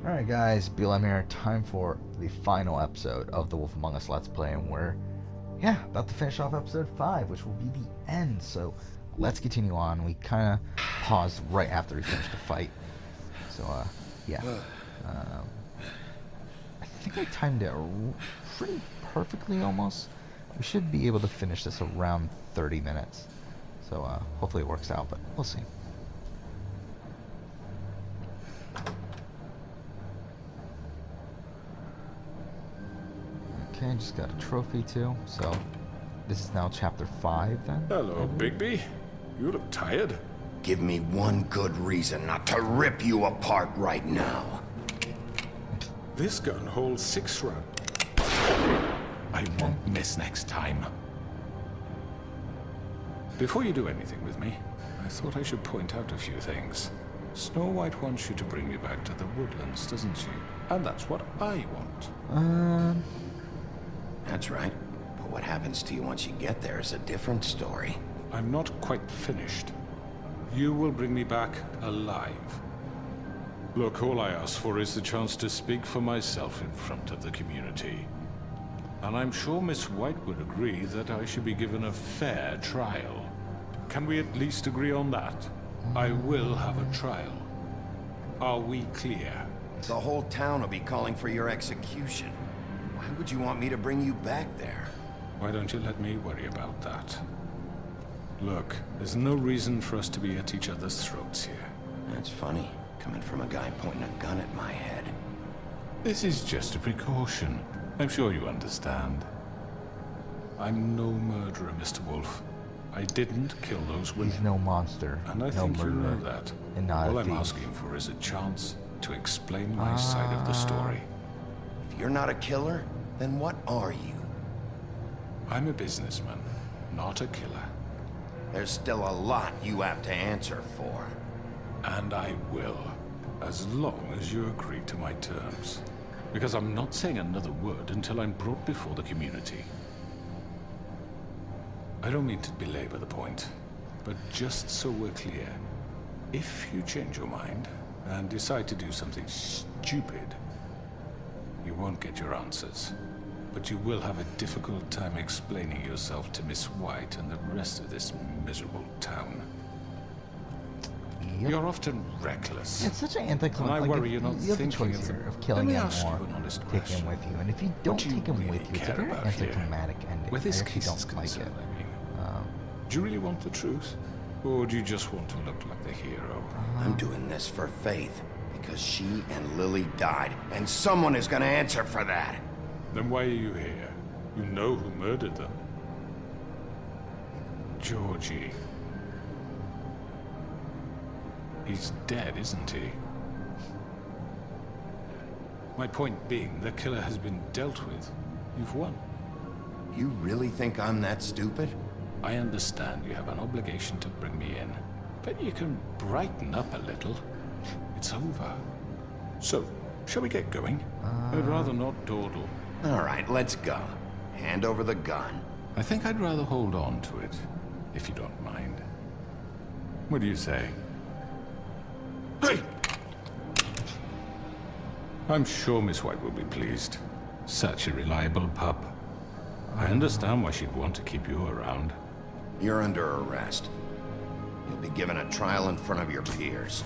Alright guys, BLM here. Time for the final episode of the Wolf Among Us Let's Play, and we're, about to finish off episode 5, which will be the end, so let's continue on. We kind of paused right after we finished the fight, so, I think I timed it pretty perfectly, almost. We should be able to finish this around 30 minutes, so, hopefully it works out, but we'll see. Okay, just got a trophy too, so this is now chapter 5 then. Hello, Bigby. You look tired. Give me one good reason not to rip you apart right now. This gun holds 6 rounds. I won't miss next time. Before you do anything with me, I thought I should point out a few things. Snow White wants you to bring me back to the woodlands, doesn't she? And that's what I want. That's right. But what happens to you once you get there is a different story. I'm not quite finished. You will bring me back alive. Look, all I ask for is the chance to speak for myself in front of the community. And I'm sure Miss White would agree that I should be given a fair trial. Can we at least agree on that? I will have a trial. Are we clear? The whole town will be calling for your execution. Why would you want me to bring you back there? Why don't you let me worry about that? Look, there's no reason for us to be at each other's throats here. That's funny, coming from a guy pointing a gun at my head. This is just a precaution. I'm sure you understand. I'm no murderer, Mr. Wolf. I didn't kill those women. He's no monster, And I no think you murderer, know that. and not All a I'm thief. asking for is a chance to explain my side of the story. If you're not a killer, then what are you? I'm a businessman, not a killer. There's still a lot you have to answer for. And I will, as long as you agree to my terms. Because I'm not saying another word until I'm brought before the community. I don't mean to belabor the point, but just so we're clear, if you change your mind and decide to do something stupid, you won't get your answers. But you will have a difficult time explaining yourself to Miss White and the rest of this miserable town. Yep. You're often reckless. It's such an anticlimactic. And I worry you're not you have the thinking choice of here the- of killing Let me him ask you or an honest take him question. with you. And if you don't What do you take him really with you, it's a care very about here? anticlimactic ending. Where this I actually case is don't like it. concerned, I mean. Do you really want the truth? Or do you just want to look like the hero? I'm doing this for Faith, because she and Lily died, and someone is gonna answer for that. Then why are you here? You know who murdered them. Georgie. He's dead, isn't he? My point being, the killer has been dealt with. You've won. You really think I'm that stupid? I understand you have an obligation to bring me in, but you can brighten up a little. It's over. So, shall we get going? I'd rather not dawdle. All right, let's go. Hand over the gun. I think I'd rather hold on to it, if you don't mind. What do you say? Hey! I'm sure Miss White will be pleased. Such a reliable pup. I understand why she'd want to keep you around. You're under arrest. You'll be given a trial in front of your peers.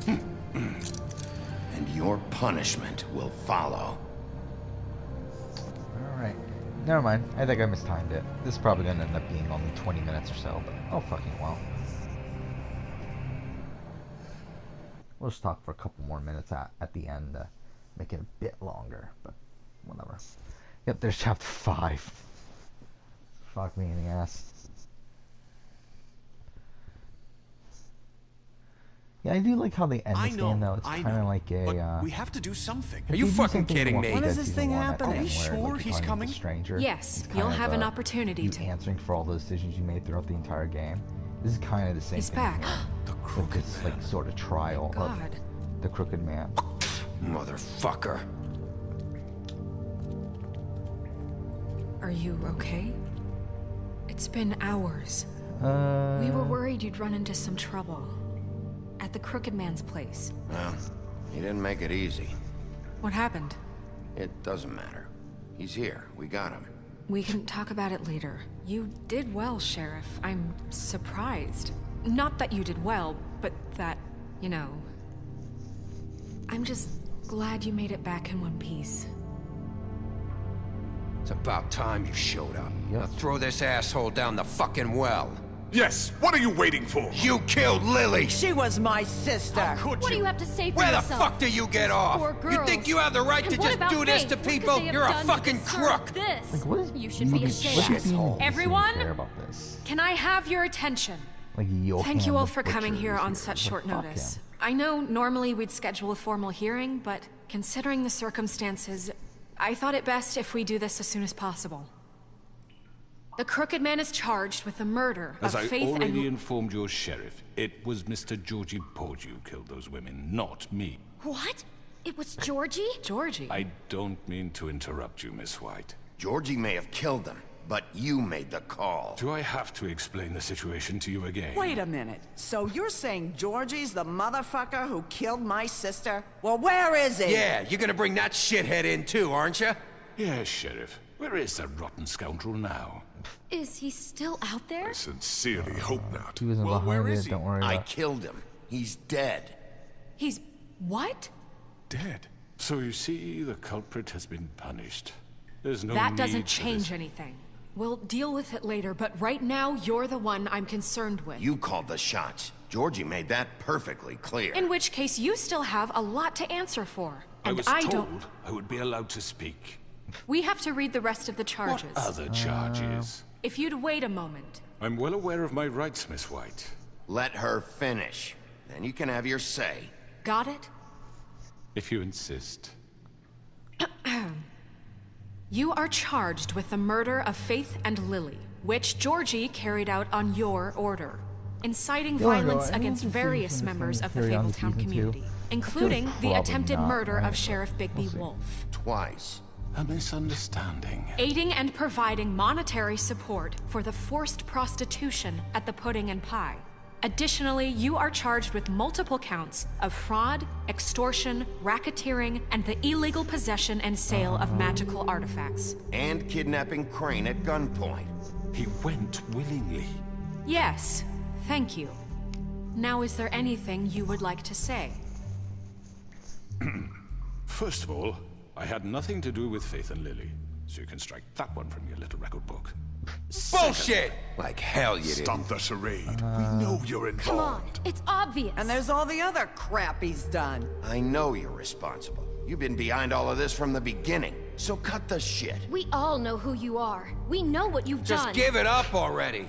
And your punishment will follow. Alright. Never mind. I think I mistimed it. This is probably going to end up being only 20 minutes or so, but oh fucking well. We'll just talk for a couple more minutes at the end, make it a bit longer, but whatever. Yep, there's chapter 5. Fuck me in the ass. Yeah, I do like how they end this game though. It's kind of like a. We have to do something. Are you fucking kidding me? When When is is this this thing happening? happening? Are you sure he's coming? Stranger. Yes, It's you'll kind have of, an opportunity you to. answering for all those decisions you made throughout the entire game. This is kind of the same He's thing back. here, The with crooked this man. like sort of trial of God. the Crooked Man. Motherfucker. Are you okay? It's been hours. We were worried you'd run into some trouble. At the Crooked Man's place. Well, he didn't make it easy. What happened? It doesn't matter. He's here. We got him. We can talk about it later. You did well, Sheriff. I'm surprised. Not that you did well, but that, you know... I'm just glad you made it back in one piece. It's about time you showed up. Yep. Now throw this asshole down the fucking well. Yes, what are you waiting for? You killed Lily! She was my sister. Could What do you have to say for Where the yourself? fuck do you get off? Poor You girls. think you have the right And to what just about do this Faith? to What could people? they have You're a done to fucking deserve crook! This? Like, what is You should be what ashamed. do you mean you Everyone? care about this? Can I have your attention? Like, Thank you all Johann for the coming Butcher here is on here. such Like, short fuck notice. him. I know normally we'd schedule a formal hearing, but considering the circumstances, I thought it best if we do this as soon as possible. The Crooked Man is charged with the murder As of I Faith already and... informed your sheriff, it was Mr. Georgie Porge who killed those women, not me. What? It was Georgie? Georgie. I don't mean to interrupt you, Miss White. Georgie may have killed them, but you made the call. Do I have to explain the situation to you again? Wait a minute. So you're saying Georgie's the motherfucker who killed my sister? Well, where is he? Yeah, you're gonna bring that shithead in too, aren't you? Yes, Sheriff. Where is that rotten scoundrel now? Is he still out there? I sincerely hope not. He wasn't Well, where behind is it, he? don't worry I about it. killed him. He's dead. He's... what? Dead. So you see, the culprit has been punished. There's no That need doesn't for change this. anything. We'll deal with it later, but right now, you're the one I'm concerned with. You called the shots. Georgie made that perfectly clear. In which case, you still have a lot to answer for. I And was I told don't... I would be allowed to speak. We have to read the rest of the What charges. other charges? If you'd wait a moment. I'm well aware of my rights, Miss White. Let her finish. Then you can have your say. Got it? If you insist. You are charged with the murder of Faith and Lily, which Georgie carried out on your order, inciting Yo, violence I against don't think various season members is of the carry on to Fabletown season 2. community, including the Probably attempted not, murder right? of Sheriff Bigby We'll see. Wolf. Twice. A misunderstanding. Aiding and providing monetary support for the forced prostitution at the Pudding and Pie. Additionally, you are charged with multiple counts of fraud, extortion, racketeering, and the illegal possession and sale of magical artifacts. And kidnapping Crane at gunpoint. He went willingly. Yes, thank you. Now, is there anything you would like to say? First of all, I had nothing to do with Faith and Lily, so you can strike that one from your little record book. Bullshit! Like hell you didn't. Stop the charade. We know you're Come on, involved. it's obvious. And there's all the other crap he's done. I know you're responsible. You've been behind all of this from the beginning. So cut the shit. We all know who you are. We know what you've Just done. give it up already.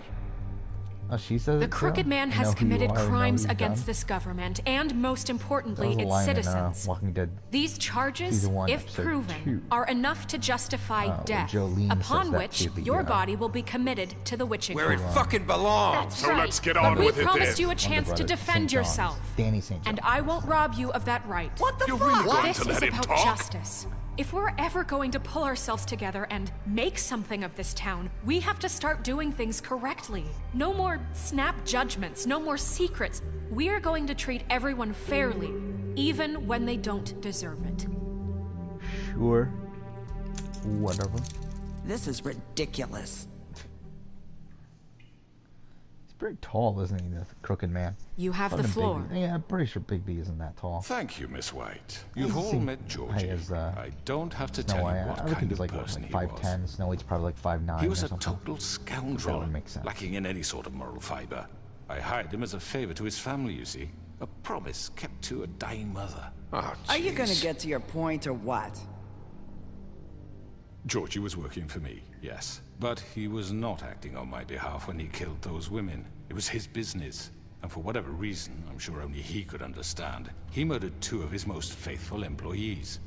Oh, she says The it too? Crooked Man I know has who you committed are, I know crimes what you've against done. this government and, most That importantly, was a its line citizens. in Walking Dead. These charges, Season 1, if episode proven, 2. are enough to justify where death, Jolene upon says that which to the, your body will be committed to the witching Where it hour. fucking belongs. That's So right. let's get But on we with it promised then. you a chance to Brothers, defend St. John's. yourself. Danny St. John. And I won't rob you of that right. What the You're fuck? really going This to is let him about talk? justice. If we're ever going to pull ourselves together and make something of this town, we have to start doing things correctly. No more snap judgments, no more secrets. We are going to treat everyone fairly, even when they don't deserve it. Sure. Whatever. This is ridiculous. He's pretty tall, isn't he, the Crooked Man? You have the Fucking floor. Bigby. Yeah, I'm pretty sure Bigby isn't that tall. Thank you, Miss White. You've all seem met high Georgie. as, I don't have to Snow tell White. you what I would think kind he's of like, person like he was. 5'10". Snow White's probably like 5'9". He was or a something. total scoundrel, That would make sense. lacking in any sort of moral fiber. I hired him as a favor to his family, you see. A promise kept to a dying mother. Oh, Are you gonna jeez. get to your point or what? Georgie was working for me, yes. But he was not acting on my behalf when he killed those women. It was his business. And for whatever reason, I'm sure only he could understand, he murdered 2 of his most faithful employees.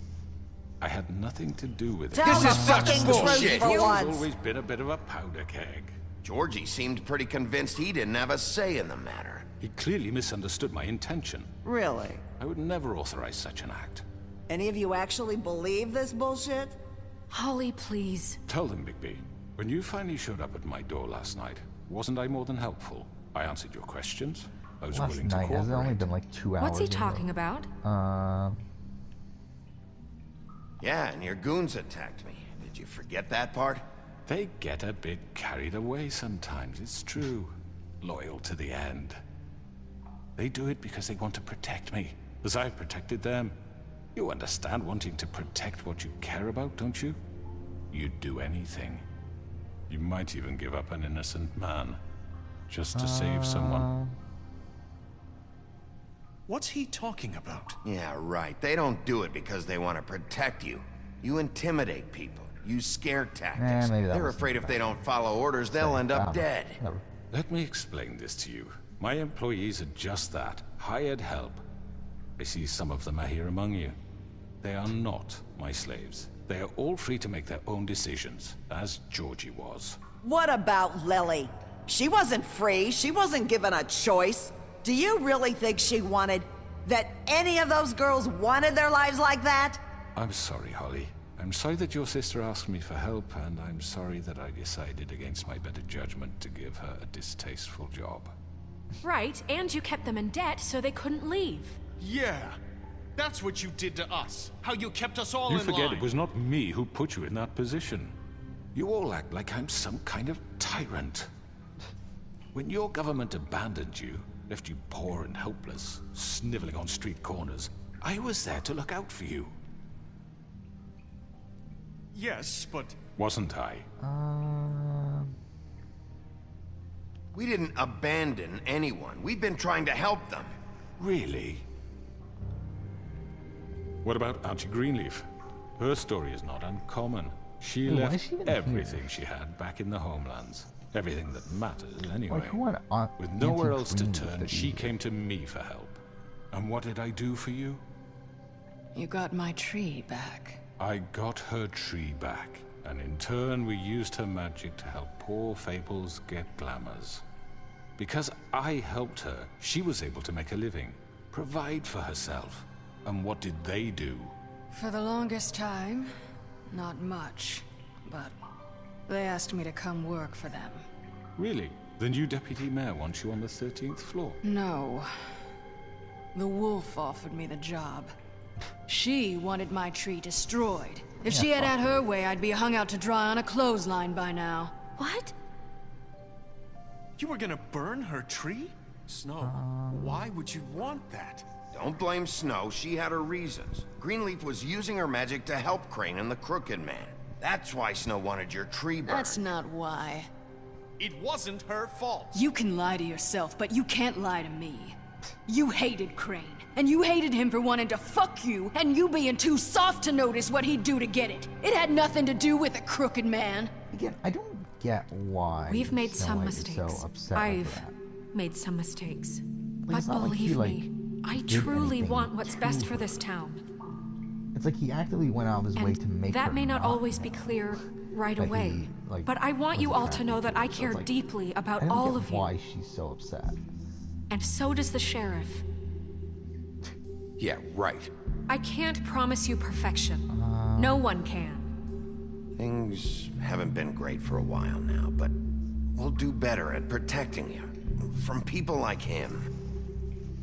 I had nothing to do with it. Tell This the is such fucking bullshit. truth for He's once. always been a bit of a powder keg. Georgie seemed pretty convinced he didn't have a say in the matter. He clearly misunderstood my intention. Really? I would never authorize such an act. Any of you actually believe this bullshit? Holly, please. Tell them, Bigby, when you finally showed up at my door last night, wasn't I more than helpful? I answered your questions. I was Last willing to night, has it only cooperate. been like 2 hours? What's he ago? talking about? Yeah, and your goons attacked me. Did you forget that part? They get a bit carried away sometimes, it's true. Loyal to the end. They do it because they want to protect me, as I've protected them. You understand wanting to protect what you care about, don't you? You'd do anything. You might even give up an innocent man, just to save someone. What's he talking about? Yeah, right. They don't do it because they want to protect you. You intimidate people. Use scare tactics. maybe that They're wasn't afraid if bad. they don't follow orders, they'll end up dead. Never. Let me explain this to you. My employees are just that, hired help. I see some of them are here among you. They are not my slaves. They are all free to make their own decisions, as Georgie was. What about Lily? She wasn't free. She wasn't given a choice. Do you really think she wanted... that any of those girls wanted their lives like that? I'm sorry, Holly. I'm sorry that your sister asked me for help, and I'm sorry that I decided against my better judgment to give her a distasteful job. Right, and you kept them in debt so they couldn't leave. Yeah, that's what you did to us. How you kept us all You in forget line. it was not me who put you in that position. You all act like I'm some kind of tyrant. When your government abandoned you, left you poor and helpless, sniveling on street corners, I was there to look out for you. Yes, but Wasn't I? We didn't abandon anyone. We've been trying to help them. Really? What about Auntie Greenleaf? Her story is not uncommon. She Why is left she even everything she had back in the homelands. Everything that matters, anyway. Like, who want With nowhere Auntie else to Greenleaf turn, that she you- came to me for help. And what did I do for you? You got my tree back. I got her tree back, and in turn we used her magic to help poor Fables get glamours. Because I helped her, she was able to make a living, provide for herself. And what did they do? For the longest time, not much. But they asked me to come work for them. Really? The new deputy mayor wants you on the 13th floor. No. The wolf offered me the job. She wanted my tree destroyed. If she had had her way, I'd be hung out to dry on a clothesline by now. What? you were gonna burn her tree? Snow, why would you want that? Don't blame Snow. She had her reasons. Greenleaf was using her magic to help Crane and the Crooked Man. That's why Snow wanted your tree burned. That's not why. It wasn't her fault. You can lie to yourself, but you can't lie to me. You hated Crane, and you hated him for wanting to fuck you, and you being too soft to notice what he'd do to get it. It had nothing to do with a crooked man. Again, I don't get why We've made Snow some White is mistakes. so upset I've over that. made some mistakes. Like, But it's not like he, believe like, me, I did truly anything want what's best to for her. this town. It's like he actively went out of his way to And make that her may not always mad. be clear right That away. he, like, But I want was you all to know attracted that I to. So care it's like, deeply about I don't all get of you. why she's so upset. And so does the sheriff. Yeah, right. I can't promise you perfection. No one can. Things haven't been great for a while now, but we'll do better at protecting you. From people like him.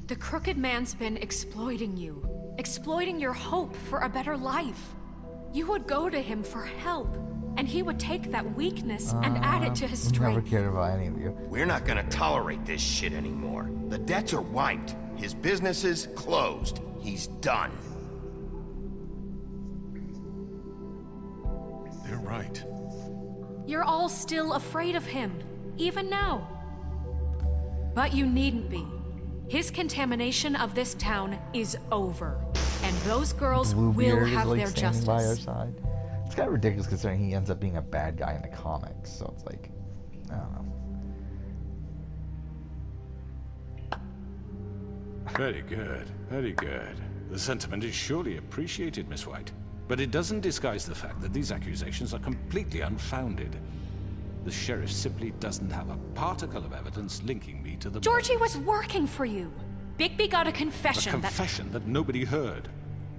The crooked man's been exploiting you. Exploiting your hope for a better life. You would go to him for help, and he would take that weakness and add it to his Never strength. cared about any of you. We're not gonna tolerate this shit anymore. The debts are wiped. His business is closed. He's done. They're right. You're all still afraid of him, even now. But you needn't be. His contamination of this town is over, and those girls will Bluebeard have is like their standing by our justice. side. It's kind of ridiculous considering he ends up being a bad guy in the comics. So it's like, I don't know. Very good, very good. The sentiment is surely appreciated, Miss White. But it doesn't disguise the fact that these accusations are completely unfounded. The sheriff simply doesn't have a particle of evidence linking me to the Georgie was working for you. Bigby got a a confession that... confession that nobody heard.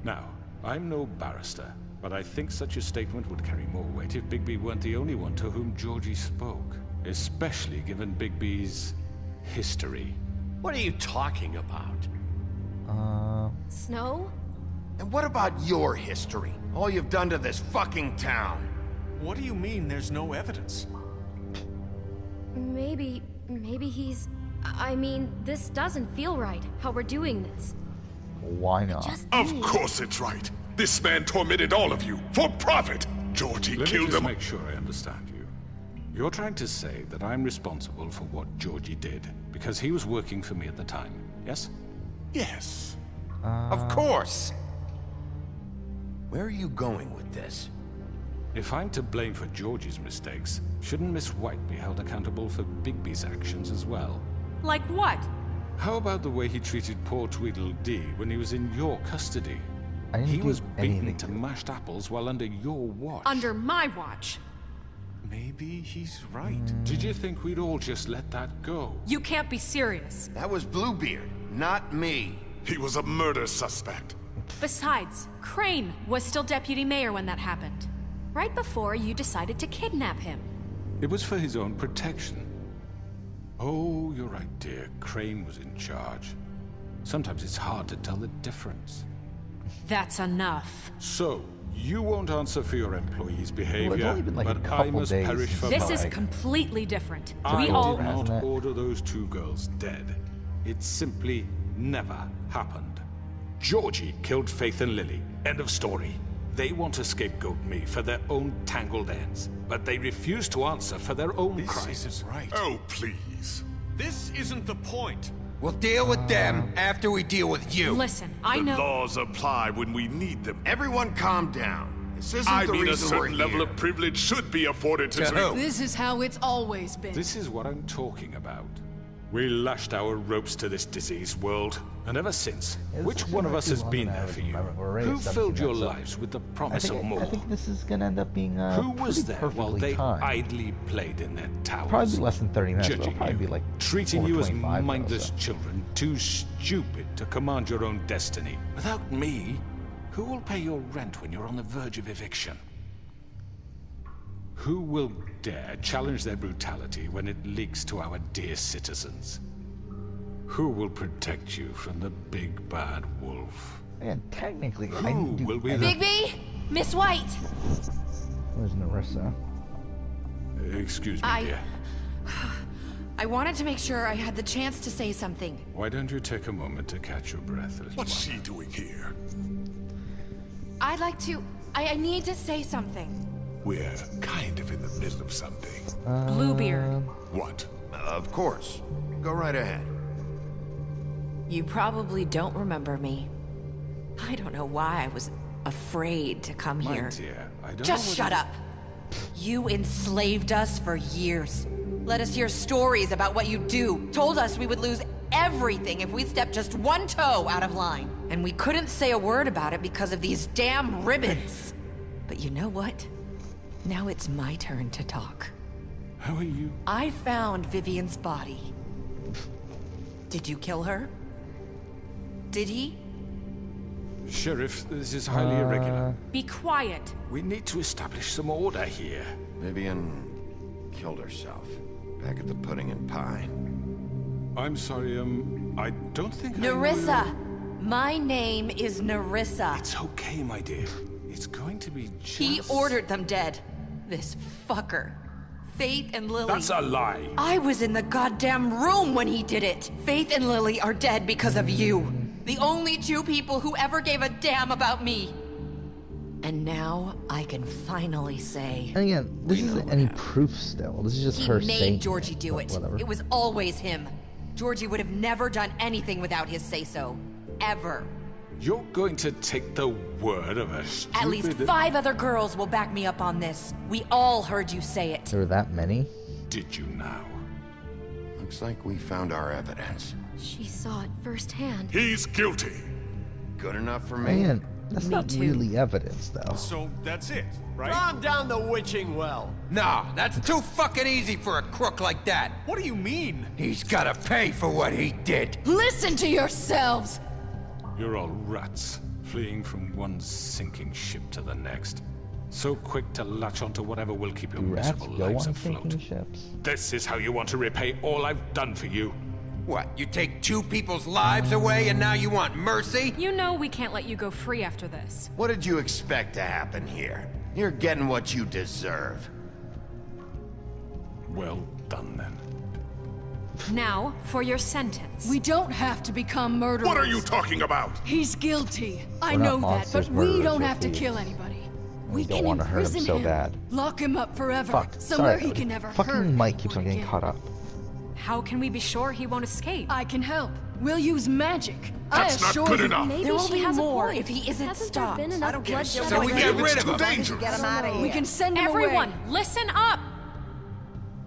Now, I'm no barrister, but I think such a statement would carry more weight if Bigby weren't the only one to whom Georgie spoke, especially given Bigby's history. What are you talking about? Snow? And What about your history? All you've done to this fucking town? What do you mean there's no evidence? Maybe he's... I mean, this doesn't feel right, how we're doing this. Why not? Just Of me. course it's right. This man tormented all of you for profit. Georgie Let me killed just him. make sure I understand you. You're trying to say that I'm responsible for what Georgie did because he was working for me at the time, yes? Yes. Of course. Where are you going with this? If I'm to blame for Georgie's mistakes, shouldn't Miss White be held accountable for Bigby's actions as well? Like what? How about the way he treated poor Tweedledee when he was in your custody? I didn't He do was anything beaten to to him. mashed apples while under your watch. Under my watch. Maybe he's right. Did you think we'd all just let that go? You can't be serious. That was Bluebeard, not me. He was a murder suspect. Besides, Crane was still deputy mayor when that happened. Right before you decided to kidnap him. It was for his own protection. Oh, you're right, dear. Crane was in charge. Sometimes it's hard to tell the difference. That's enough. So, you won't answer for your employees' behavior, only been like a but I couple must days perish for This mine. is completely different. I We did all... not Hasn't it? order those two girls dead. It simply never happened. Georgie killed Faith and Lily. End of story. They want to scapegoat me for their own tangled ends, but they refuse to answer for their own This crimes. isn't right. Oh, please. This isn't the point. We'll deal with them after we deal with you. Listen, I The know... laws apply when we need them. Everyone calm down. This isn't I the mean, a reason we're certain level here. of privilege should be afforded to To who? This is how it's always been. This is what I'm talking about. We lashed our ropes to this diseased world, and ever since, This which is one gonna of us be has longer been than I there was for you? remembering. We're already Who at filled 17 your episodes. lives with the I promise of more? think this is gonna end up being Who was pretty there while perfectly they timed. idly played in their towers? Probably less than 30 minutes. It'll Judging probably you, be like treating over you as 25 though, mindless so. children, too stupid to command your own destiny. Without me, who will pay your rent when you're on the verge of eviction? Who will dare challenge their brutality when it leaks to our dear citizens? Who will protect you from the big bad wolf? And technically, I Who didn't do will be anything. Bigby? Miss White! Where's Narissa? Excuse me, dear. I wanted to make sure I had the chance to say something. Why don't you take a moment to catch your breath, little What's one? she doing here? I'd like to... I need to say something. We're kind of in the middle of something. Bluebeard. What? Of course. Go right ahead. You probably don't remember me. I don't know why I was afraid to come My here. dear, I don't Just know shut up. You enslaved us for years. Let us hear stories about what you do. Told us we would lose everything if we stepped just one toe out of line. And we couldn't say a word about it because of these damn ribbons. But you know what? Now it's my turn to talk. How are you? I found Vivian's body. Did you kill her? Did he? Sheriff, this is highly irregular. Be quiet. We need to establish some order here. Vivian killed herself back at the Pudding and Pie. I'm sorry, I don't think Narissa! My name is Narissa. It's okay, my dear. It's going to be just... He ordered them dead. This fucker. Faith and Lily. That's a lie. I was in the goddamn room when he did it. Faith and Lily are dead because of you. The only two people who ever gave a damn about me. And now I can finally say... And again, this isn't any proof still. This is just He her saying made Georgie do but it. Whatever. It was always him. Georgie would have never done anything without his say-so. Ever. You're going to take the word of a stupid... At least 5 other girls will back me up on this. We all heard you say it. There were that many? Did you now? Looks like we found our evidence. She saw it firsthand. He's guilty. Good enough for me. Man, that's Me not too. really evidence, though. So that's it, right? Calm down the witching well. Nah, that's too fucking easy for a crook like that. What do you mean? He's gotta pay for what he did. Listen to yourselves! You're all rats, fleeing from one sinking ship to the next. So quick to latch onto whatever will keep your Do rats miserable go lives on afloat. sinking ships? This is how you want to repay all I've done for you. What, you take 2 people's lives away and now you want mercy? You know we can't let you go free after this. What did you expect to happen here? You're getting what you deserve. Well done, then. Now, for your sentence. We don't have to become murderers. What are you talking about? He's guilty. I We're not know that, monsters, but we murderers, don't or have to thieves. kill anybody. We don't can want to hurt him imprison so him, bad. lock him up forever, Fuck. somewhere Sorry. he can never hurt Fucking Mike keeps on anyone getting again. caught up. How can we be sure he won't escape? I can help. We'll use magic. That's I not assure good you. enough. There will she be has a more point. if he isn't Hasn't stopped. there been enough bloodshed? So we get rid of him. Get him out of here. We can send him Everyone, away. listen up!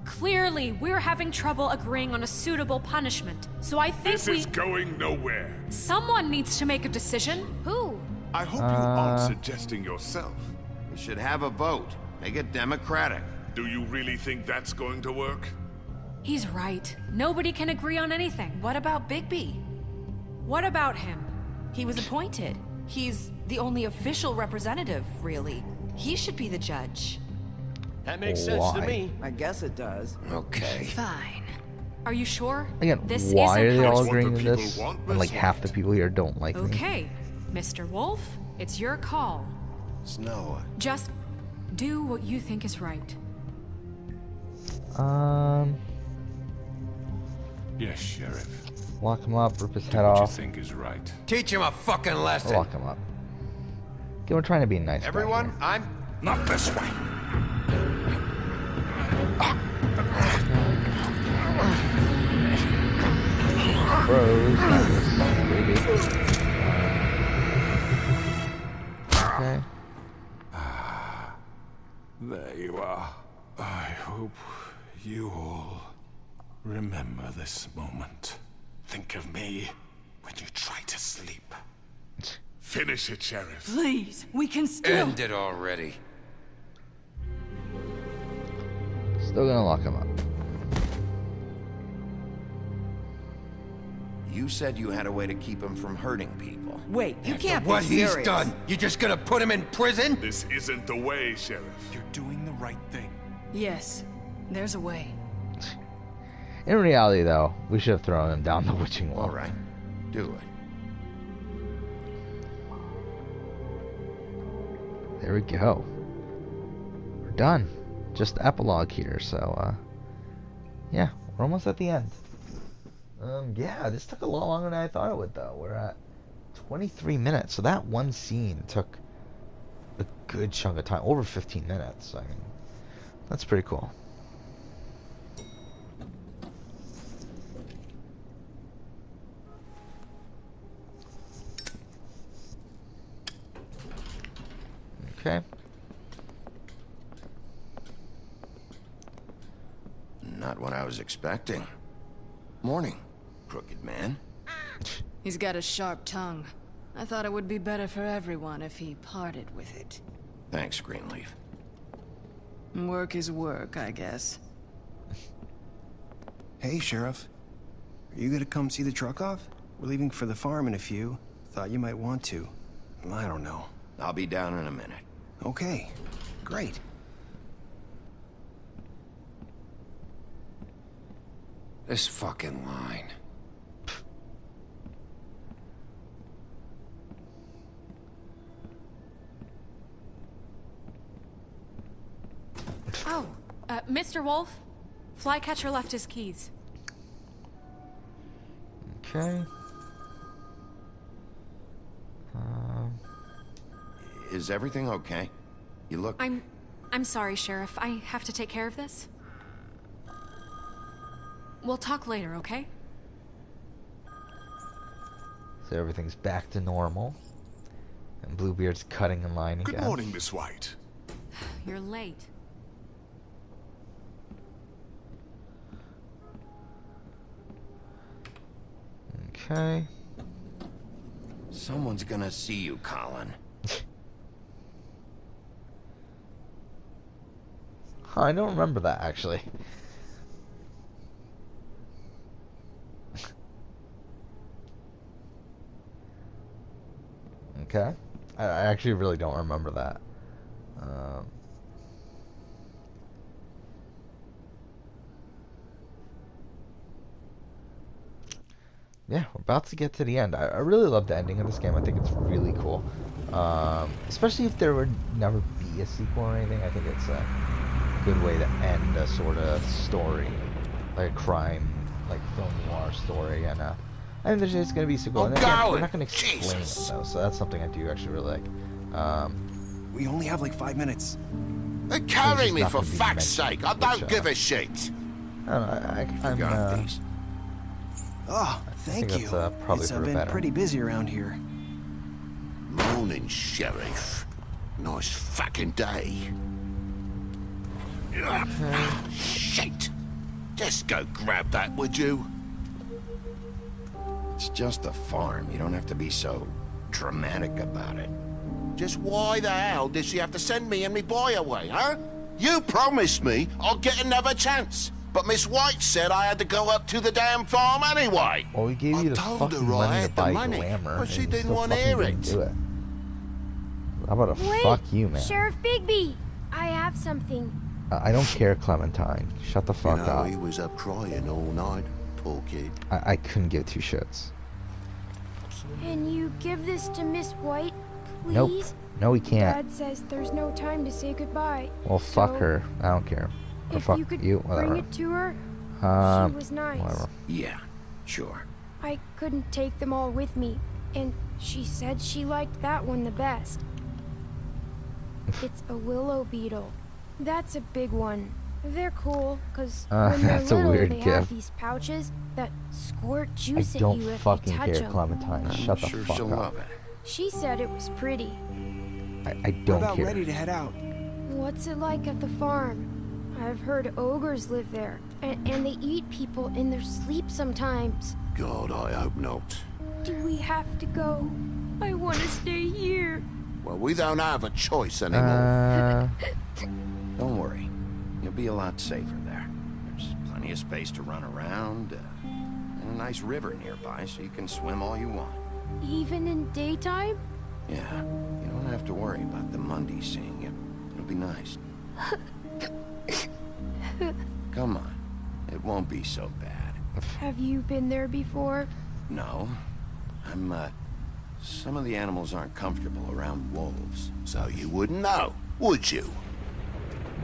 Clearly, we're having trouble agreeing on a suitable punishment, so I think This is going nowhere. someone needs to make a decision. Who? I hope you aren't suggesting yourself. We should have a vote. Make it democratic. Do you really think that's going to work? He's right. Nobody can agree on anything. What about Bigby? What about him? He was appointed. He's the only official representative, really. He should be the judge. That makes sense to Why? me. I guess it does. Okay. Fine. Are you sure? Again, This why are isn't they how all it's- agreeing What to the this? people want, And like Miss half the people here don't like me. Okay, Mr. Wolf, it's your call. Snow. Just do what you think is right. Yes, Sheriff. Lock him up, rip his Do head what you off. think is right. Teach him a fucking Or lesson. lock him up. Okay, we're trying to be nice. guy Everyone, here. I'm... Not this way. Bros, not this baby. Okay. There you are. I hope you all remember this moment. Think of me when you try to sleep. Finish it, Sheriff. Please, we can still. End it already. Still gonna lock him up. You said you had a way to keep him from hurting people. Wait, you can't be What he's serious. done? You just gonna put him in prison? This isn't the way, Sheriff. You're doing the right thing. Yes, there's a way. In reality, though, we should have thrown him down the witching well. All right. Do it. There we go. We're done. Just the epilogue here, so, yeah, we're almost at the end. Yeah, this took a lot longer than I thought it would, though. We're at 23 minutes, so that one scene took a good chunk of time, over 15 minutes. I mean, that's pretty cool. Okay. Not what I was expecting. Morning, crooked man. He's got a sharp tongue. I thought it would be better for everyone if he parted with it. Thanks, Greenleaf. Work is work, I guess. Hey, Sheriff. Are you gonna come see the truck off? We're leaving for the farm in a few. Thought you might want to. I don't know. I'll be down in a minute. Okay, great. This fucking line. Oh, Mr. Wolf, Flycatcher left his keys. Okay. Is everything okay? You look... I'm sorry, Sheriff. I have to take care of this. We'll talk later, okay? So everything's back to normal. And Bluebeard's cutting in line again. Good morning, Miss White. You're late. Okay. Someone's gonna see you, Colin. Huh, I don't remember that, actually. Okay. I actually really don't remember that. yeah, we're about to get to the end. I really love the ending of this game. I think it's really cool. Especially if there would never be a sequel or anything. I think it's a good way to end a sort of story, like a crime, like film noir story. And I think there's just going to be a sequel. And again, we're not going to explain it though, so that's something I do actually really like. We only have like 5 minutes. Carry me for fuck's sake! I don't give a shit. I don't know. I'm Oh, thank you. Probably it's for the been better. pretty busy around here. Morning, Sheriff. Nice fucking day. Shit! Just go grab that, would you? It's just a farm. You don't have to be so dramatic about it. Just why the hell did she have to send me and me boy away, huh? You promised me I'll get another chance. But Miss White said I had to go up to the damn farm anyway. Well, we gave you the fucking money to buy glamour, but she and you didn't still want to fucking hear didn't it. do it. How about a fuck you, man? Sheriff Bigby, I have something. I don't care, Clementine. Shut the fuck up. He was up crying all night, poor kid. I couldn't give two shits. Can you give this to Miss White, please? Nope. No, we can't. Dad says there's no time to say goodbye. Well, fuck her. I don't care. Or If fuck you could you, whatever. bring it to her, she was nice. Whatever. Yeah, sure. I couldn't take them all with me, and she said she liked that one the best. It's a willow beetle. That's a big one. They're cool, because when they're that's a little, weird they have gift. these pouches that squirt I juice at don't you if you fucking touch care, them. Clementine. Shut the Sure fuck she'll up. love it. She said it was pretty. I We're don't about care. ready to head out. What's it like at the farm? I've heard ogres live there, and they eat people in their sleep sometimes. God, I hope not. Do we have to go? I want to stay here. Well, we don't have a choice anymore. Don't worry. You'll be a lot safer there. There's plenty of space to run around, and a nice river nearby so you can swim all you want. Even in daytime? Yeah, you don't have to worry about the Mundies seeing you. It'll be nice. Come on. It won't be so bad. Have you been there before? No. Some of the animals aren't comfortable around wolves. So you wouldn't know, would you?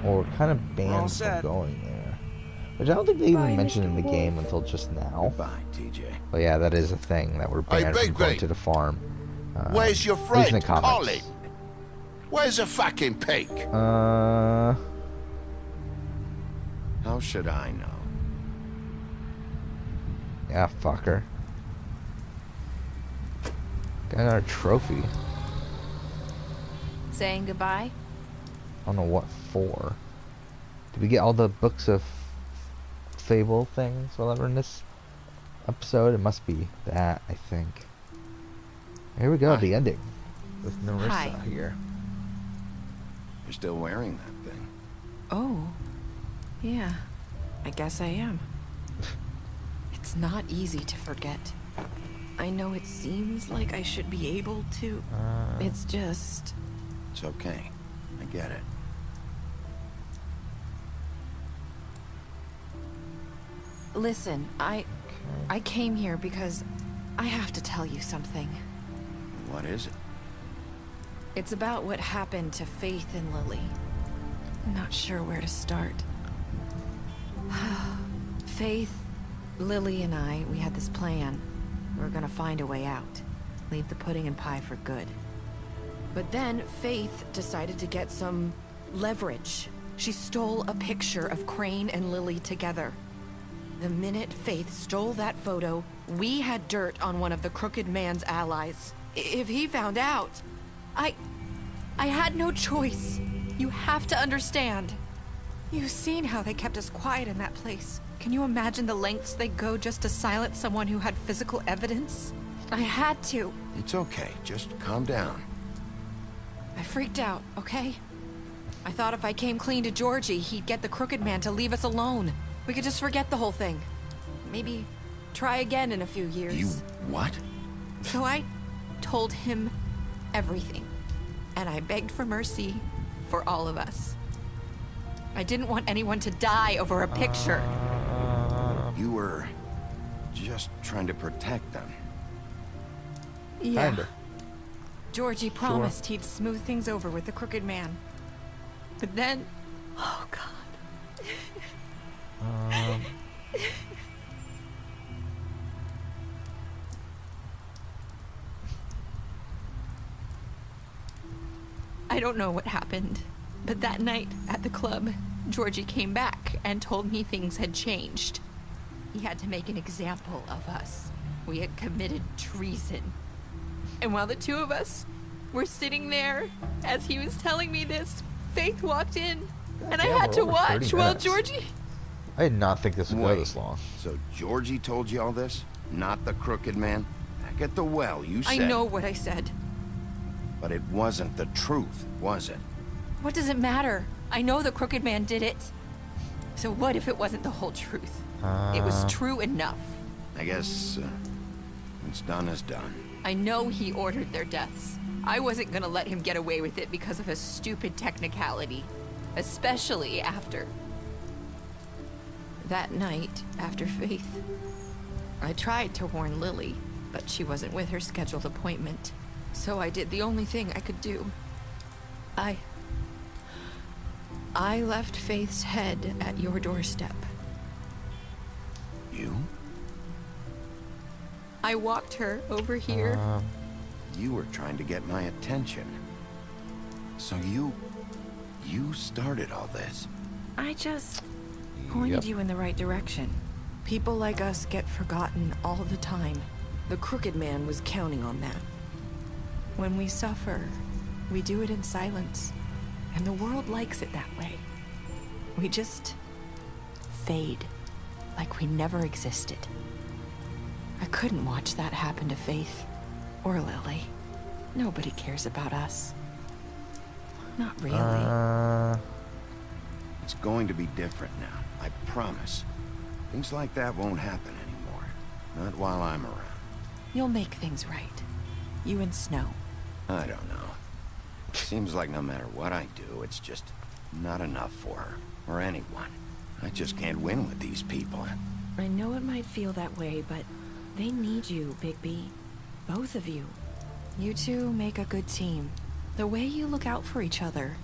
Well, we're kind of all banned from set. going there. Which I don't think they even Bye, mentioned Mr. in the Wolf. game until just now. Bye, TJ. But yeah, that is a thing that we're banned from going Bigby. to the farm. Where's your at least in friend, the comics. Colin? Where's the fucking pig? How should I know? Yeah, fucker. Got another trophy. Saying goodbye? I don't know what for. Did we get all the books of fable things, whatever, in this episode? It must be that, I think. Here we go, the ending. With Narissa Hi. here. You're still wearing that thing. Oh, yeah, I guess I am. It's not easy to forget. I know it seems like I should be able to. It's just... It's okay. I get it. Listen, I came here because I have to tell you something. What is it? It's about what happened to Faith and Lily. I'm not sure where to start. Faith, Lily, and I, we had this plan. We were gonna find a way out. Leave the pudding and pie for good. But then Faith decided to get some leverage. She stole a picture of Crane and Lily together. The minute Faith stole that photo, we had dirt on one of the Crooked Man's allies. If he found out, I had no choice. You have to understand. You've seen how they kept us quiet in that place. Can you imagine the lengths they go just to silence someone who had physical evidence? I had to. It's okay. Just calm down. I freaked out, okay? I thought if I came clean to Georgie, he'd get the Crooked Man to leave us alone. We could just forget the whole thing. Maybe try again in a few years. You what? So I told him everything. And I begged for mercy for all of us. I didn't want anyone to die over a picture. You were just trying to protect them. Yeah. Kinda. Georgie promised he'd smooth things over with the Crooked Man. But then... Oh, God. I don't know what happened, but that night at the club, Georgie came back and told me things had changed. He had to make an example of us. We had committed treason. And while the two of us were sitting there, as he was telling me this, Faith walked in, and I had to watch while Georgie... I did not think this would go this long. So Georgie told you all this? Not the Crooked Man? Back at the well, you said... I know what I said. But it wasn't the truth, was it? What does it matter? I know the Crooked Man did it. So what if it wasn't the whole truth? It was true enough. I guess... what's done is done. I know he ordered their deaths. I wasn't gonna let him get away with it because of a stupid technicality. Especially after... that night, after Faith. I tried to warn Lily, but she wasn't with her scheduled appointment. So I did the only thing I could do. I left Faith's head at your doorstep. You? I walked her over here. You were trying to get my attention. So you started all this. I just pointed you in the right direction. People like us get forgotten all the time. The Crooked Man was counting on that. When we suffer, we do it in silence. And the world likes it that way. We just fade, like we never existed. I couldn't watch that happen to Faith or Lily. Nobody cares about us. Not really. It's going to be different now, I promise. Things like that won't happen anymore. Not while I'm around. You'll make things right. You and Snow. I don't know. Seems like no matter what I do, it's just not enough for her, or anyone. I just can't win with these people. I know it might feel that way, but they need you, Bigby. Both of you. You two make a good team. The way you look out for each other,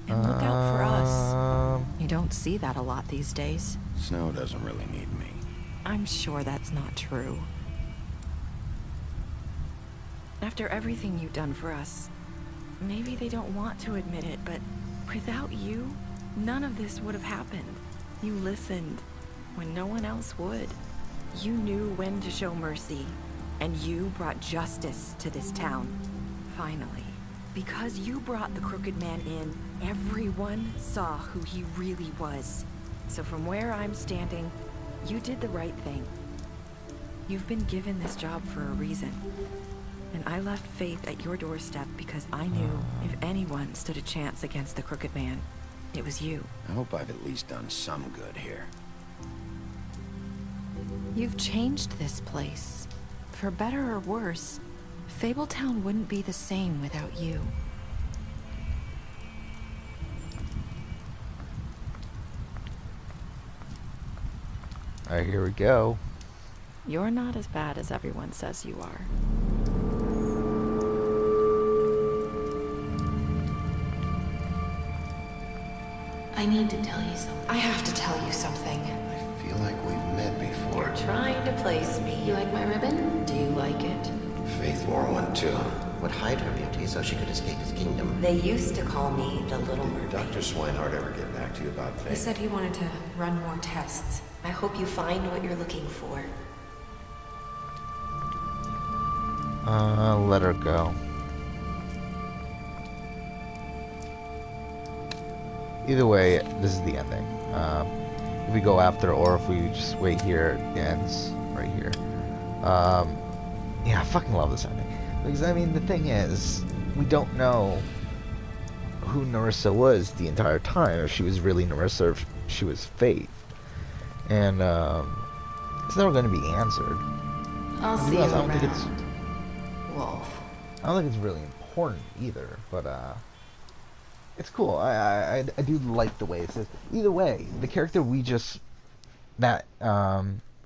and look out for us. You don't see that a lot these days. Snow doesn't really need me. I'm sure that's not true. After everything you've done for us, maybe they don't want to admit it, but without you, none of this would have happened. You listened when no one else would. You knew when to show mercy, and you brought justice to this town. Finally. Because you brought the Crooked Man in, everyone saw who he really was. So from where I'm standing, you did the right thing. You've been given this job for a reason. And I left Faith at your doorstep because I knew if anyone stood a chance against the Crooked Man, it was you. I hope I've at least done some good here. You've changed this place. For better or worse, Fabletown wouldn't be the same without you. Alright, here we go. You're not as bad as everyone says you are. I need to tell you something. I have to tell you something. I feel like we've met before. You're trying to place me. You like my ribbon? Do you like it? Faith wore one too. Would hide her beauty so she could escape his kingdom. They used to call me the Little Mermaid. Did Dr. Swinehart ever get back to you about Faith? He said he wanted to run more tests. I hope you find what you're looking for. Let her go. Either way, this is the ending. If we go after, or if we just wait here, it ends right here. Yeah, I fucking love this ending. Because, I mean, the thing is, we don't know who Nerissa was the entire time. If she was really Nerissa, or if she was Faith. And, it's never going to be answered. I'll see you around, Wolf. I don't think it's really important either, but, it's cool. I do like the way it says. Either way, the character we just... that,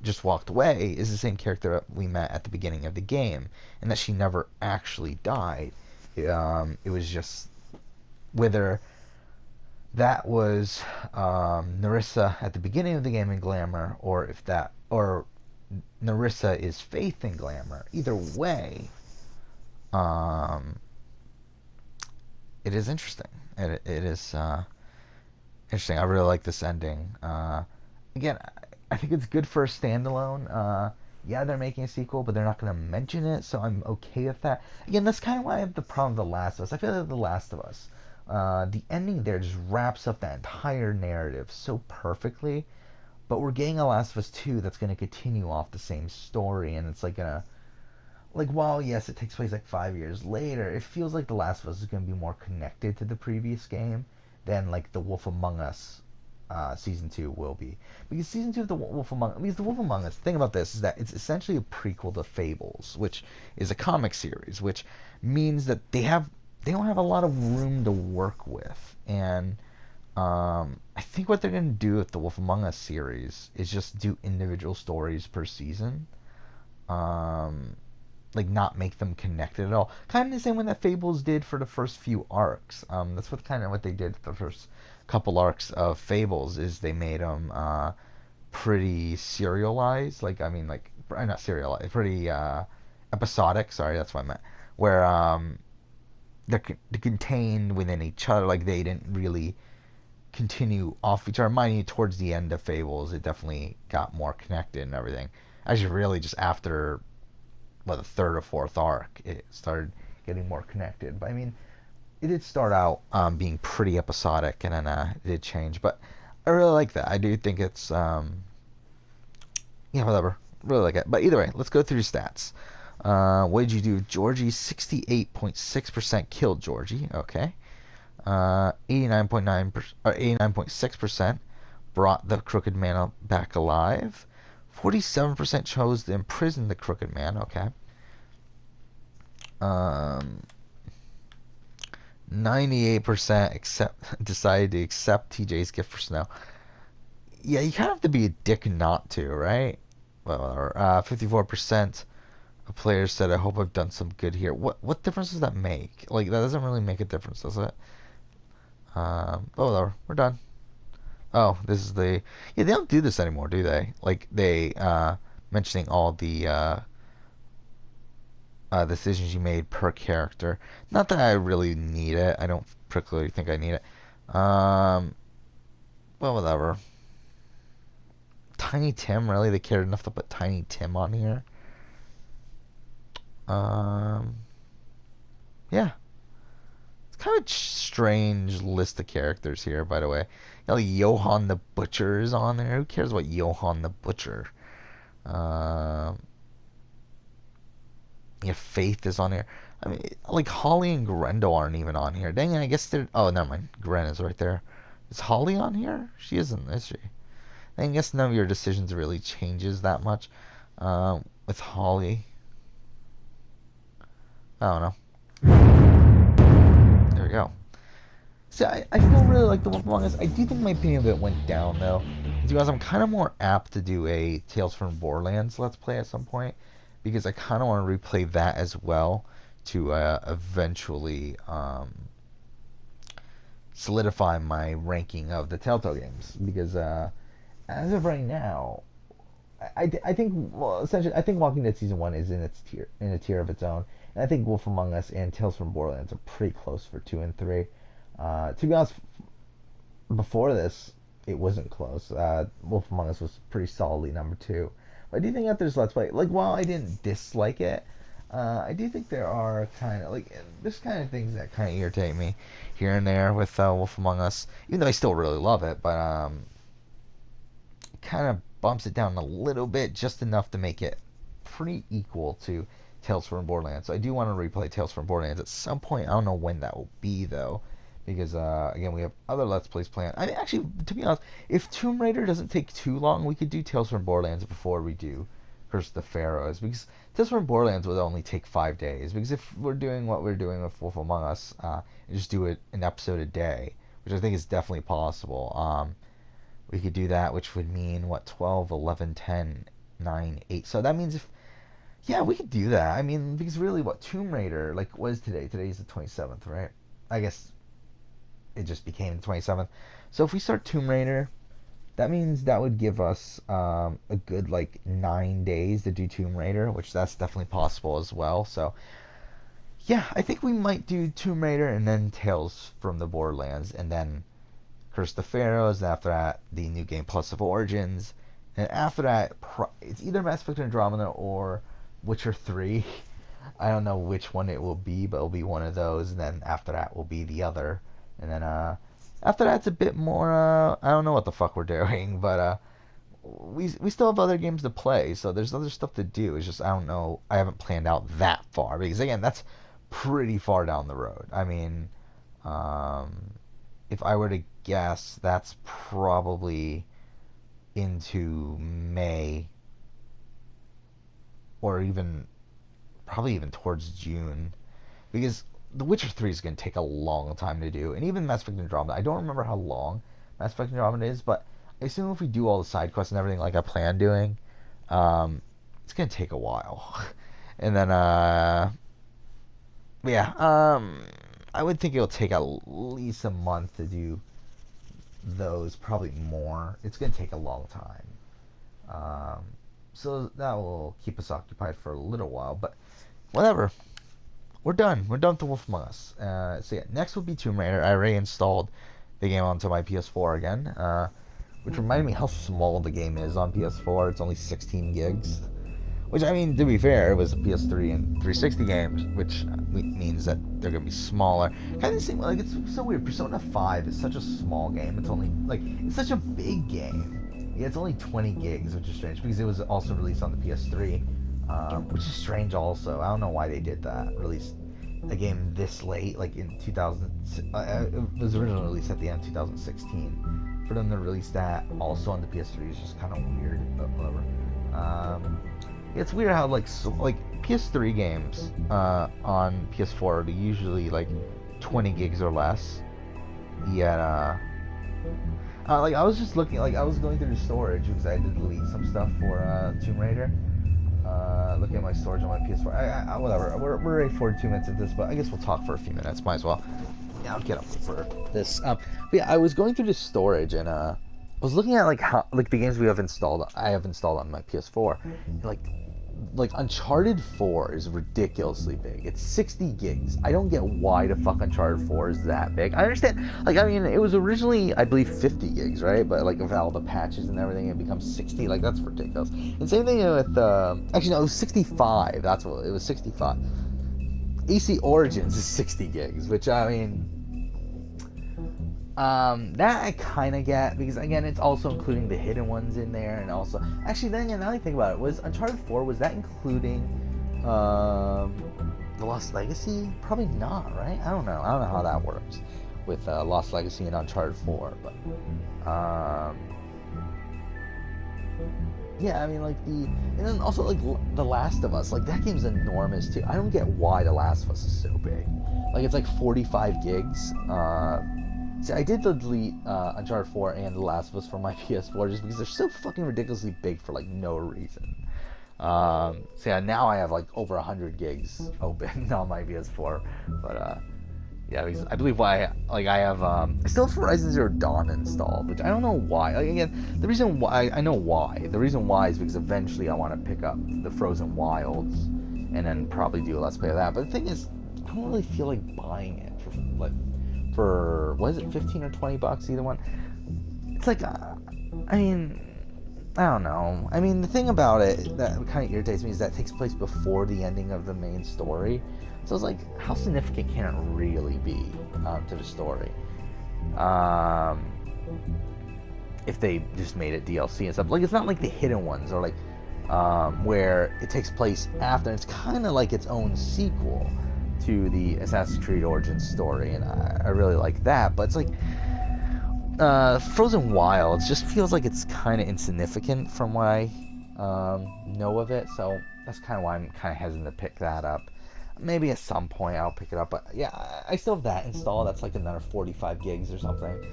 just walked away is the same character that we met at the beginning of the game, and that she never actually died. It was just whether that was Nerissa at the beginning of the game in Glamour, or if that, or Nerissa is Faith in Glamour. Either way, it is interesting. It is interesting. I really like this ending. Again, I think it's good for a standalone. Yeah, they're making a sequel, but they're not going to mention it, so I'm okay with that. Again, that's kind of why I have the problem with The Last of Us. I feel like The Last of Us, the ending there just wraps up that entire narrative so perfectly, but we're getting a Last of Us 2 that's going to continue off the same story, and it's like gonna, like, while yes, it takes place like 5 years later, it feels like The Last of Us is going to be more connected to the previous game than like The Wolf Among Us Season 2 will be. Because Season 2 of The Wolf Among Us, because The Wolf Among Us, the thing about this is that it's essentially a prequel to Fables, which is a comic series, which means that they don't have a lot of room to work with. And I think what they're going to do with the Wolf Among Us series is just do individual stories per season. Like, not make them connected at all. Kind of the same way that Fables did for the first few arcs. That's what they did for the first couple arcs of Fables, is they made them pretty serialized. Like, I mean, like, not serialized, pretty episodic. Sorry, that's what I meant. Where they're contained within each other. Like, they didn't really continue off each other. Mind you, towards the end of Fables, it definitely got more connected and everything. Actually, really, just after the third or fourth arc, it started getting more connected. But I mean, it did start out being pretty episodic, and then it did change. But I really like that. I do think it's yeah, whatever. Really like it. But either way, let's go through stats. What did you do? Georgie, 68.6% killed Georgie. Okay. 89.6% brought the Crooked Man back alive. 47% chose to imprison the Crooked Man. Okay. 98% decided to accept TJ's gift for Snow. Yeah, you kind of have to be a dick not to, right? Well, 54% of players said, "I hope I've done some good here." What difference does that make? Like, that doesn't really make a difference, does it? Whatever. We're done. Oh, this is the... Yeah, they don't do this anymore, do they? Like, they, mentioning all the, decisions you made per character. Not that I really need it. I don't particularly think I need it. Well, whatever. Tiny Tim, really? They cared enough to put Tiny Tim on here? Yeah. It's kind of a strange list of characters here, by the way. You know, Johann the Butcher is on there. Who cares about Johann the Butcher? Yeah, Faith is on here. I mean, like, Holly and Grendel aren't even on here. Dang, I guess they're... Oh, never mind. Gren is right there. Is Holly on here? She isn't, is she? I guess none of your decisions really changes that much. With Holly. I don't know. There we go. So I still really like The Wolf Among Us. I do think my opinion of it went down, though. Because I'm kind of more apt to do a Tales from Borderlands Let's Play at some point. Because I kind of want to replay that as well to eventually solidify my ranking of the Telltale games. Because as of right now, I think, well, essentially, I think Walking Dead Season 1 is in a tier of its own. And I think Wolf Among Us and Tales from Borderlands are pretty close for 2 and 3. To be honest, before this, it wasn't close. Wolf Among Us was pretty solidly number 2. But I do think that there's Let's Play. Like, while I didn't dislike it, I do think there are kind of, like, there's kind of things that kind of irritate me here and there with Wolf Among Us. Even though I still really love it, but it kind of bumps it down a little bit, just enough to make it pretty equal to Tales from Borderlands. So I do want to replay Tales from Borderlands at some point. I don't know when that will be, though. Because, again, we have other Let's Plays planned. I mean, actually, to be honest, if Tomb Raider doesn't take too long, we could do Tales from Borderlands before we do Curse of the Pharaohs. Because Tales from Borderlands would only take 5 days. Because if we're doing what we're doing with Wolf Among Us, and just do it an episode a day, which I think is definitely possible, we could do that, which would mean, 12, 11, 10, 9, 8. So that means yeah, we could do that. I mean, because really, what, Tomb Raider, like, what is today? Today's the 27th, right? I guess it just became the 27th. So if we start Tomb Raider, that means that would give us a good, like, 9 days to do Tomb Raider, which that's definitely possible as well. So, yeah, I think we might do Tomb Raider and then Tales from the Borderlands, and then Curse of the Pharaohs, and after that, the New Game Plus of Origins, and after that, it's either Mass Effect Andromeda or Witcher 3. I don't know which one it will be, but it'll be one of those, and then after that will be the other. And then after that, it's a bit more, I don't know what the fuck we're doing, but we still have other games to play, so there's other stuff to do. It's just, I don't know, I haven't planned out that far, because again, that's pretty far down the road. I mean, if I were to guess, that's probably into May, or probably even towards June, because The Witcher 3 is going to take a long time to do, and even Mass Effect Andromeda, I don't remember how long Mass Effect Andromeda is, but I assume if we do all the side quests and everything like I plan doing, it's going to take a while. And then, yeah, I would think it'll take at least a month to do those, probably more. It's going to take a long time. So that will keep us occupied for a little while, but whatever. We're done. We're done with The Wolf Among Us. So yeah, next will be Tomb Raider. I already installed the game onto my PS4 again, which reminded me how small the game is on PS4. It's only 16 gigs. Which, I mean, to be fair, it was a PS3 and 360 games, which means that they're going to be smaller. Kind of the same, like, it's so weird. Persona 5 is such a small game. It's only, like, it's such a big game. Yeah, it's only 20 gigs, which is strange, because it was also released on the PS3, which is strange also. I don't know why they did that. Released a game this late, like in 2000, it was originally released at the end of 2016. For them to release that also on the PS3 is just kind of weird, but whatever. It's weird how like PS3 games on PS4 are usually like 20 gigs or less. Yet like I was just looking, like I was going through the storage because I had to delete some stuff for Tomb Raider. Looking at my storage on my PS4. Whatever. We're already 42 minutes into this, but I guess we'll talk for a few minutes. Might as well. Yeah, I'll get up for this. But yeah, I was going through the storage and I was looking at like how the games we have installed. I have installed on my PS4. Like Uncharted 4 is ridiculously big. It's 60 gigs. I don't get why the fuck Uncharted 4 is that big. I understand, like, I mean, it was originally, I believe, 50 gigs, right? But, like, with all the patches and everything, it becomes 60. Like, that's ridiculous. And same thing with, actually, no, it was 65. That's what, it was 65. AC Origins is 60 gigs, which, I mean, that I kind of get, because again, it's also including the hidden ones in there, and also, actually, then again, now that I think about it, was Uncharted 4, was that including, the Lost Legacy? Probably not, right? I don't know how that works with, Lost Legacy and Uncharted 4, but, yeah, I mean, like, and then also, like, The Last of Us, like, that game's enormous, too. I don't get why The Last of Us is so big. Like, it's like 45 gigs, See, I did delete Uncharted 4 and The Last of Us from my PS4 just because they're so fucking ridiculously big for like no reason. So yeah, now I have like over 100 gigs open on my PS4. But yeah, because I believe why I have I still have Horizon Zero Dawn installed, which I don't know why. Like, again, the reason why I know why. The reason why is because eventually I want to pick up the Frozen Wilds and then probably do a Let's Play of that. But the thing is, I don't really feel like buying it for what is it, 15 or 20 bucks, either one. It's like, I mean, I don't know. I mean, the thing about it that kind of irritates me is that it takes place before the ending of the main story. So it's like, how significant can it really be to the story? If they just made it DLC and stuff. Like, it's not like the hidden ones, or like, where it takes place after. It's kind of like its own sequel to the Assassin's Creed Origins story, and I really like that. But it's like Frozen Wilds just feels like it's kind of insignificant from what I know of it, so that's kind of why I'm kind of hesitant to pick that up. Maybe at some point I'll pick it up, but yeah, I still have that installed. That's like another 45 gigs or something.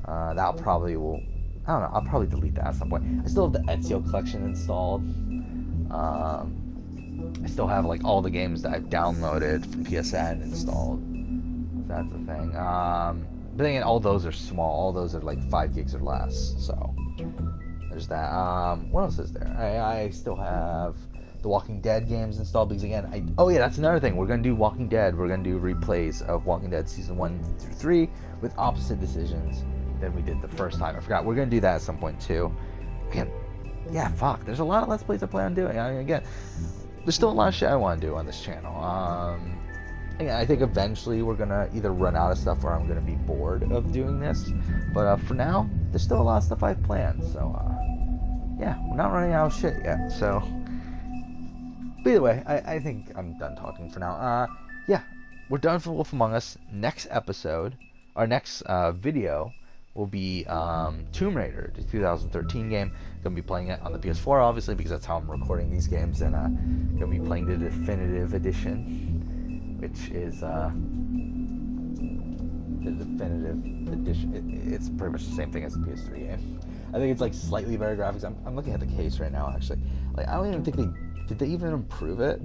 That probably will I don't know. I'll probably delete that at some point. I still have the Ezio collection installed. I still have like all the games that I've downloaded from PSN installed. That's the thing. But then again, all those are small. All those are like 5 gigs or less. So there's that. What else is there? I still have the Walking Dead games installed because again, oh yeah, that's another thing. We're gonna do Walking Dead. We're gonna do replays of Walking Dead season 1 through 3 with opposite decisions than we did the first time. I forgot. We're gonna do that at some point too. Again, yeah, fuck. There's a lot of Let's Plays I plan on doing. I mean, again, there's still a lot of shit I want to do on this channel. Again, I think eventually we're gonna either run out of stuff or I'm gonna be bored of doing this. But for now, there's still a lot of stuff I've planned. So yeah, we're not running out of shit yet. So, but either way, I think I'm done talking for now. Yeah, we're done for Wolf Among Us. Next episode, our next video will be Tomb Raider, the 2013 game. Gonna be playing it on the PS4, obviously, because that's how I'm recording these games, and gonna be playing the definitive edition, which is the definitive edition. It's pretty much the same thing as the PS3 game. I think it's like slightly better graphics. I'm looking at the case right now, actually. Like, I don't even think did they even improve it?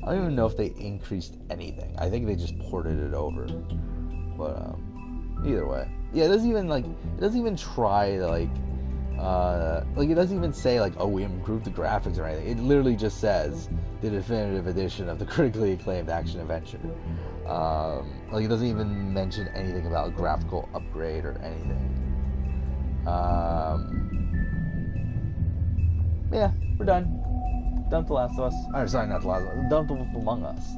I don't even know if they increased anything. I think they just ported it over. But either way, yeah, it doesn't even try to like it doesn't even say like, oh, we improved the graphics or anything. It literally just says the definitive edition of the critically acclaimed action adventure. Like, it doesn't even mention anything about a graphical upgrade or anything. Yeah, we're done. Done with The Last of Us. Or sorry, not The Last of Us. Done with Wolf Among Us.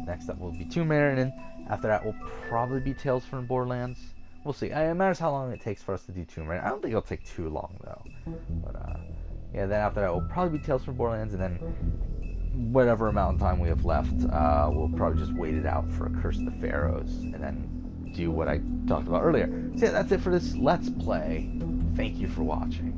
Next up will be Tomb Raider, and then after that will probably be Tales from the Borderlands. We'll see. It matters how long it takes for us to do Tomb Raider. I don't think it'll take too long though. But yeah, then after that will probably be Tales from the Borderlands, and then whatever amount of time we have left, we'll probably just wait it out for Curse of the Pharaohs, and then do what I talked about earlier. So yeah, that's it for this Let's Play. Thank you for watching.